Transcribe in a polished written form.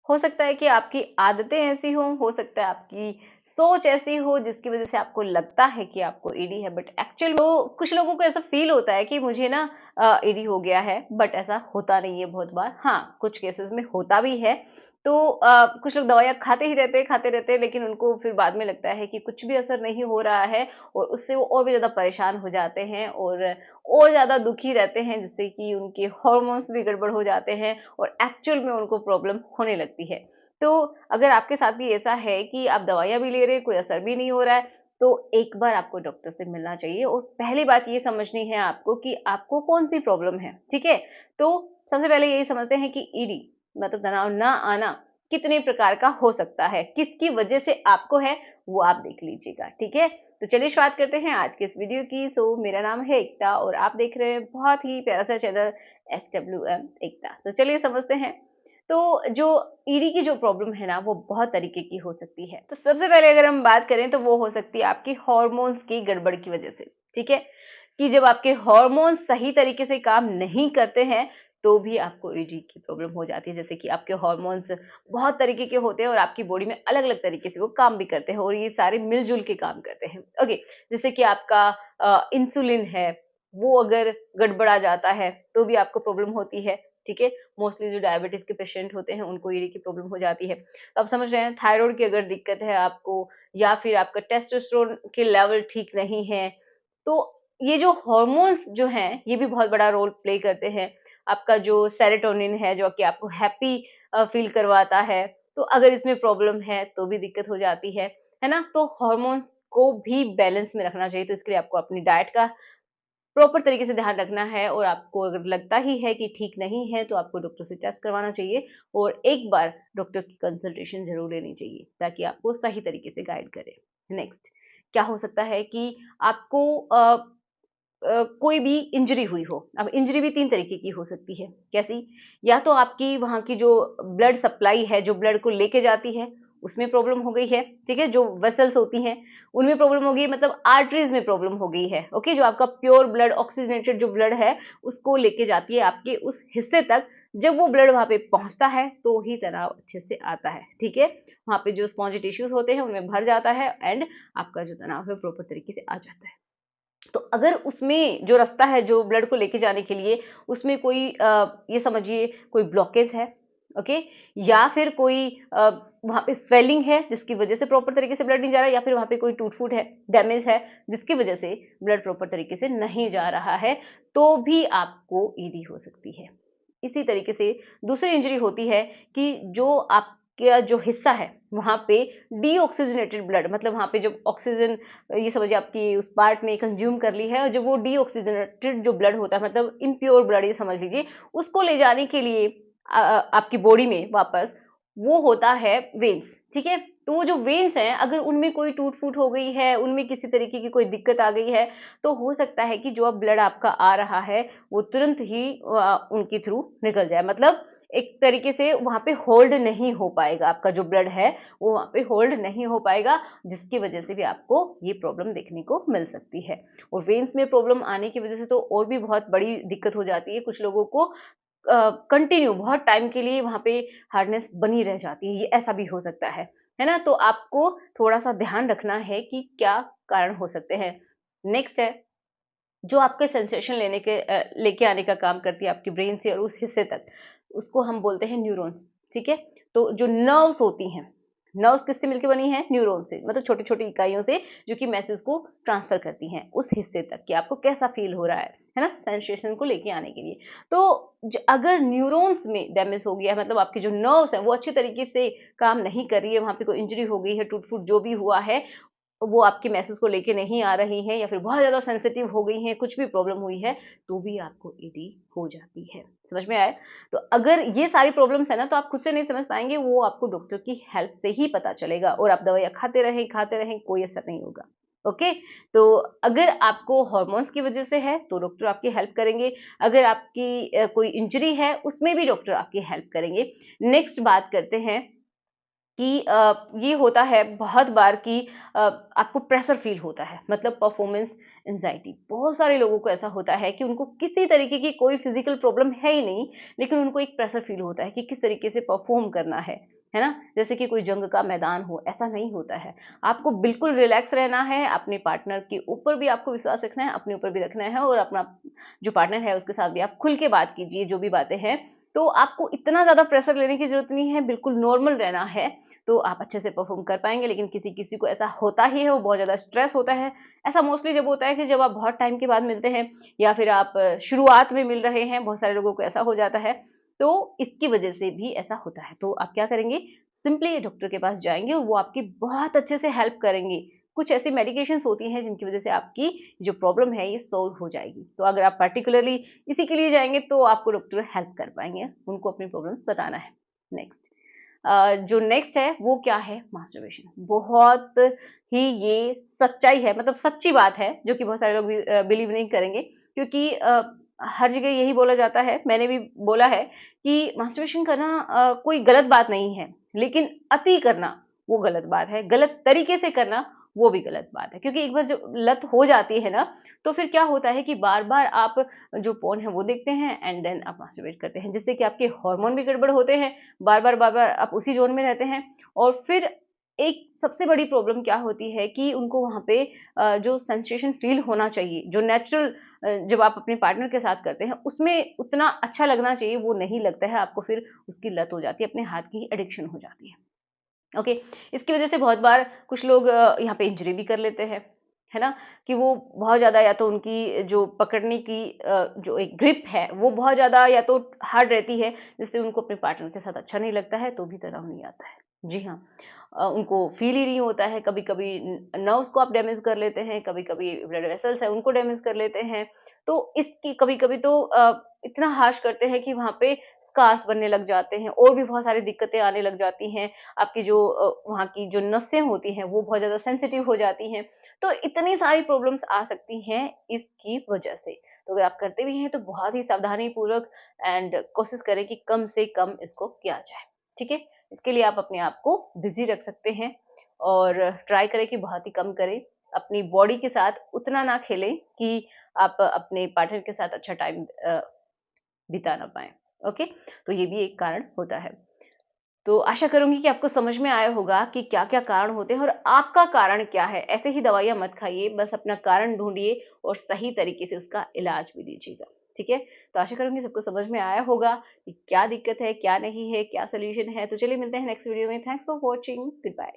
हो सकता है कि आपकी आदतें ऐसी हो सकता है आपकी सोच ऐसी हो जिसकी वजह से आपको लगता है कि आपको ईडी है, बट एक्चुअल में कुछ लोगों को ऐसा फील होता है कि मुझे ना ईडी हो गया है, बट ऐसा होता नहीं है बहुत बार। हाँ, कुछ केसेस में होता भी है। तो कुछ लोग दवाइयाँ खाते रहते हैं, लेकिन उनको फिर बाद में लगता है कि कुछ भी असर नहीं हो रहा है और उससे वो और भी ज़्यादा परेशान हो जाते हैं और ज़्यादा दुखी रहते हैं, जिससे कि उनके हार्मोन्स भी गड़बड़ हो जाते हैं और एक्चुअल में उनको प्रॉब्लम होने लगती है। तो अगर आपके साथ भी ऐसा है कि आप दवाइयाँ भी ले रहे हैं, कोई असर भी नहीं हो रहा है, तो एक बार आपको डॉक्टर से मिलना चाहिए और पहली बात ये समझनी है आपको कि आपको कौन-सी प्रॉब्लम है, ठीक है? तो सबसे पहले यही समझते हैं कि ईडी मतलब तनाव ना आना कितने प्रकार का हो सकता है, किसकी वजह से आपको है, वो आप देख लीजिएगा, ठीक है? तो चलिए शुरुआत करते हैं आज के इस वीडियो की। मेरा नाम है एकता और आप देख रहे हैं बहुत ही प्यारा सा चैनल SWM एकता। तो चलिए समझते हैं। तो जो ईडी की जो प्रॉब्लम है ना, वो बहुत तरीके की हो सकती है। तो सबसे पहले अगर हम बात करें तो वो हो सकती है आपकी हार्मोन्स की गड़बड़ की वजह से, ठीक है? कि जब आपके हार्मोन्स सही तरीके से काम नहीं करते हैं, तो भी आपको ईडी की प्रॉब्लम हो जाती है। जैसे कि आपके हार्मोन्स बहुत तरीके के होते हैं और आपकी बॉडी में अलग-अलग तरीके से वो काम भी करते हैं और ये सारे मिल-जुल के काम करते हैं। ओके, जैसे कि आपका इंसुलिन है, वो अगर गड़बड़ा जाता है, तो भी आपको प्रॉब्लम होती है, ठीक है? मोस्टली जो डायबिटीज़ के पेशेंट होते हैं, उनको ईडी की प्रॉब्लम हो जाती है। तो आप समझ रहे हैं, थायरॉइड की अगर दिक्कत है आपको या फिर आपका टेस्टोस्टेरोन के लेवल ठीक नहीं है, तो ये जो हार्मोन्स जो हैं, ये भी बहुत बड़ा रोल प्ले करते हैं। आपका जो सेरोटोनिन है, जो कि आपको हैप्पी फ़ील करवाता है, तो अगर इसमें प्रॉब्लम है, तो भी दिक्कत हो जाती है ना? तो हार्मोन्स को भी बैलेंस में रखना चाहिए, तो इसके लिए आपको अपनी डाइट का प्रॉपर तरीके से ध्यान रखना है और आपको अगर लगता ही है कि ठीक नहीं है, तो आपको डॉक्टर से टेस्ट करवाना चाहिए और एक बार डॉक्टर की कंसल्टेशन ज़रूर लेनी चाहिए, ताकि आपको सही तरीके से गाइड करे। नेक्स्ट, क्या हो सकता है कि आपको कोई भी इंजरी हुई हो। अब इंजरी भी 3 तरीके की हो सकती है। कैसी? या तो आपकी वहाँ की जो ब्लड सप्लाई है, जो ब्लड को लेके जाती है, उसमें प्रॉब्लम हो गई है, ठीक है? जो वेसल्स होती हैं, उनमें प्रॉब्लम हो गई, मतलब आर्टरीज़ में प्रॉब्लम हो गई है, ओके? जो आपका प्योर ब्लड, ऑक्सीजनेटेड जो ब्लड है, उसको लेके जाती है आपके उस हिस्से तक। जब वो ब्लड वहाँ पे पहुँचता है, तो ही तनाव अच्छे से आता है, ठीक है? वहाँ पे जो स्पॉन्जी टिश्यूज़ होते हैं, उनमें भर जाता है एंड आपका जो तनाव है, प्रॉपर तरीके से आ जाता है। तो अगर उसमें जो रास्ता है जो ब्लड को लेके जाने के लिए, उसमें कोई ये समझिए कोई ब्लॉकेज है, ओके? या फिर कोई वहाँ पे स्वेलिंग है जिसकी वजह से प्रॉपर तरीके से ब्लड नहीं जा रहा है, या फिर वहाँ पे कोई टूट-फूट है, डैमेज है, जिसकी वजह से ब्लड प्रॉपर तरीके से नहीं जा रहा है, तो भी आपको ईडी हो सकती है। इसी तरीके से दूसरी इंजरी होती है कि जो आपका जो हिस्सा है, वहाँ पे डीऑक्सीजनेटेड ब्लड, मतलब वहाँ पे जब ऑक्सीजन, ये समझिए आपकी उस पार्ट ने कंज्यूम कर ली है और जब वो डीऑक्सीजनेटेड जो ब्लड होता है, मतलब इम्प्योर ब्लड ये समझ लीजिए, उसको ले जाने के लिए आपकी बॉडी में वापस वो होता है वेन्स, ठीक है? तो वो जो वेन्स हैं, अगर उनमें कोई टूट-फूट हो गई है, उनमें किसी तरीके की कोई दिक्कत आ गई है, तो हो सकता है कि जो अब ब्लड आपका आ रहा है, वो तुरंत ही उनके थ्रू निकल जाए। मतलब एक तरीके से वहाँ पे होल्ड नहीं हो पाएगा, आपका जो ब्लड है, वो वहाँ पे होल्ड नहीं हो पाएगा, जिसकी वजह से भी आपको ये प्रॉब्लम देखने को मिल सकती है। और वेन्स में प्रॉब्लम आने की वजह से तो और भी बहुत बड़ी दिक्कत हो जाती है। कुछ लोगों को कंटिन्यू बहुत टाइम के लिए वहाँ पे हार्डनेस बनी रह जाती है, ये ऐसा भी हो सकता है ना? तो आपको थोड़ा-सा ध्यान रखना है कि क्या कारण हो सकते हैं। नेक्स्ट है, जो आपके सेंसेशन लेके आने का काम करती है आपकी ब्रेन से और उस हिस्से तक, उसको हम बोलते हैं न्यूरॉन्स, ठीक है? तो जो नर्व्स होती हैं, नर्व्स किससे मिलके बनी हैं? न्यूरॉन से, मतलब छोटी-छोटी इकाइयों से, जो कि मैसेज को ट्रांसफर करती हैं उस हिस्से तक कि आपको कैसा फील हो रहा है ना? सेंसेशन को लेके आने के लिए। तो अगर न्यूरॉन्स में डैमेज हो गया है, मतलब आपकी जो नर्व्स हैं वो अच्छे तरीके से काम नहीं कर रही है, वहाँ पे कोई इंजरी हो गई है, टूट-फूट जो भी हुआ है, वो आपके मैसेज को लेके नहीं आ रही हैं या फिर बहुत ज़्यादा सेंसिटिव हो गई हैं, कुछ भी प्रॉब्लम हुई है, तो भी आपको ईडी हो जाती है। समझ में आया? तो अगर ये सारी प्रॉब्लम्स है ना, तो आप खुद से नहीं समझ पाएँगे, वो आपको डॉक्टर की हेल्प से ही पता चलेगा और आप दवाइयाँ खाते रहें, कोई असर नहीं होगा। ओके? तो अगर आपको हार्मोन्स की वजह से है, तो डॉक्टर आपकी हेल्प करेंगे। अगर आपकी कोई इंजरी है, उसमें भी डॉक्टर आपकी हेल्प करेंगे। नेक्स्ट बात करते हैं कि ये होता है बहुत बार कि आपको प्रेशर फ़ील होता है, मतलब परफ़ॉर्मेंस एंग्ज़ायटी। बहुत सारे लोगों को ऐसा होता है कि उनको किसी तरीके की कोई फ़िज़िकल प्रॉब्लम है ही नहीं, लेकिन उनको एक प्रेशर फ़ील होता है कि किस तरीके से परफ़ॉर्म करना है। है ना, जैसे कि कोई जंग का मैदान हो, ऐसा नहीं होता है। आपको बिल्कुल रिलैक्स रहना है, अपने पार्टनर के ऊपर भी आपको विश्वास रखना है, अपने ऊपर भी रखना है, और अपना जो पार्टनर है उसके साथ भी आप खुल के बात कीजिए जो भी बातें हैं। तो आपको इतना ज़्यादा प्रेशर लेने की ज़रूरत नहीं है, बिल्कुल नॉर्मल रहना है, तो आप अच्छे से परफ़ॉर्म कर पाएँगे। लेकिन किसी-किसी को ऐसा होता ही है, वो बहुत ज़्यादा स्ट्रेस होता है। ऐसा मोस्टली जब होता है कि जब आप बहुत टाइम के बाद मिलते हैं, या फिर आप शुरुआत में मिल रहे हैं, बहुत सारे लोगों को ऐसा हो जाता है, तो इसकी वजह से भी ऐसा होता है। तो आप क्या करेंगे, सिंपली डॉक्टर के पास जाएँगे और वो आपकी बहुत अच्छे से हेल्प करेंगे। कुछ ऐसी मेडिकेशंस होती हैं जिनकी वजह से आपकी जो प्रॉब्लम है ये सॉल्व हो जाएगी। तो अगर आप पर्टिकुलरली इसी के लिए जाएँगे तो आपको डॉक्टर हेल्प कर पाएँगे, उनको अपनी प्रॉब्लम्स बताना है। नेक्स्ट जो नेक्स्ट है वो क्या है, मास्टरबेशन। बहुत ही ये सच्चाई है, मतलब सच्ची बात है, जो कि बहुत सारे लोग बिलीव नहीं करेंगे, क्योंकि हर जगह यही बोला जाता है, मैंने भी बोला है कि मास्टरबेशन करना कोई गलत बात नहीं है, लेकिन अति करना वो गलत बात है, गलत तरीके से करना वो भी गलत बात है। क्योंकि एक बार जो लत हो जाती है ना, तो फिर क्या होता है कि बार-बार आप जो पोर्न है वो देखते हैं एंड देन आप मास्टरबेट करते हैं, जिससे कि आपके हार्मोन भी गड़बड़ होते हैं, बार-बार आप उसी ज़ोन में रहते हैं। और फिर एक सबसे बड़ी प्रॉब्लम क्या होती है कि उनको वहाँ पे जो सेंसेशन फ़ील होना चाहिए, जो नेचुरल जब आप अपने पार्टनर के साथ करते हैं, उसमें उतना अच्छा लगना चाहिए, वो नहीं लगता है आपको, फिर उसकी लत हो जाती है, अपने हाथ की एडिक्शन हो जाती है। ओके, इसकी वजह से बहुत बार कुछ लोग यहाँ पे इंजरी भी कर लेते हैं, है ना? कि वो बहुत ज़्यादा, या तो उनकी जो पकड़ने की जो एक ग्रिप है, वो बहुत ज़्यादा या तो हार्ड रहती है, जिससे उनको अपने पार्टनर के साथ अच्छा नहीं लगता है, तो भी तनाव नहीं आता है। जी हाँ। उनको फ़ील ही नहीं होता है, कभी-कभी नर्व्स को आप डैमेज कर लेते हैं, कभी-कभी ब्लड वेसल्स हैं, उनको डैमेज कर लेते हैं। तो इसकी कभी-कभी तो इतना हार्श करते हैं कि वहाँ पे स्कार्स बनने लग जाते हैं, और भी बहुत सारी दिक्कतें आने लग जाती हैं। आपकी जो वहाँ की जो नसें होती हैं वो बहुत ज़्यादा सेंसिटिव हो जाती हैं। तो इतनी सारी प्रॉब्लम्स आ सकती हैं इसकी वजह से। तो अगर आप करते भी हैं तो बहुत ही सावधानीपूर्वक एंड कोशिश करें कि कम से कम इसको किया जाए। ठीक है? इसके लिए आप अपने आप को बिज़ी रख सकते हैं, और ट्राई करें कि बहुत ही कम करें। अपनी बॉडी के साथ उतना ना खेलें कि आप अपने पार्टनर के साथ अच्छा टाइम बिता ना पाएँ। ओके? तो ये भी एक कारण होता है। तो आशा करूँगी कि आपको समझ में आया होगा कि क्या-क्या कारण होते हैं और आपका कारण क्या है। ऐसे ही दवाइयाँ मत खाइए, बस अपना कारण ढूँढिए और सही तरीके से उसका इलाज भी लीजिएगा। ठीक है? तो आशा करूँगी सबको समझ में आया होगा कि क्या दिक्कत है, क्या नहीं है, क्या सॉल्यूशन है। तो चलिए मिलते हैं नेक्स्ट वीडियो में। Thanks for watching. Good bye.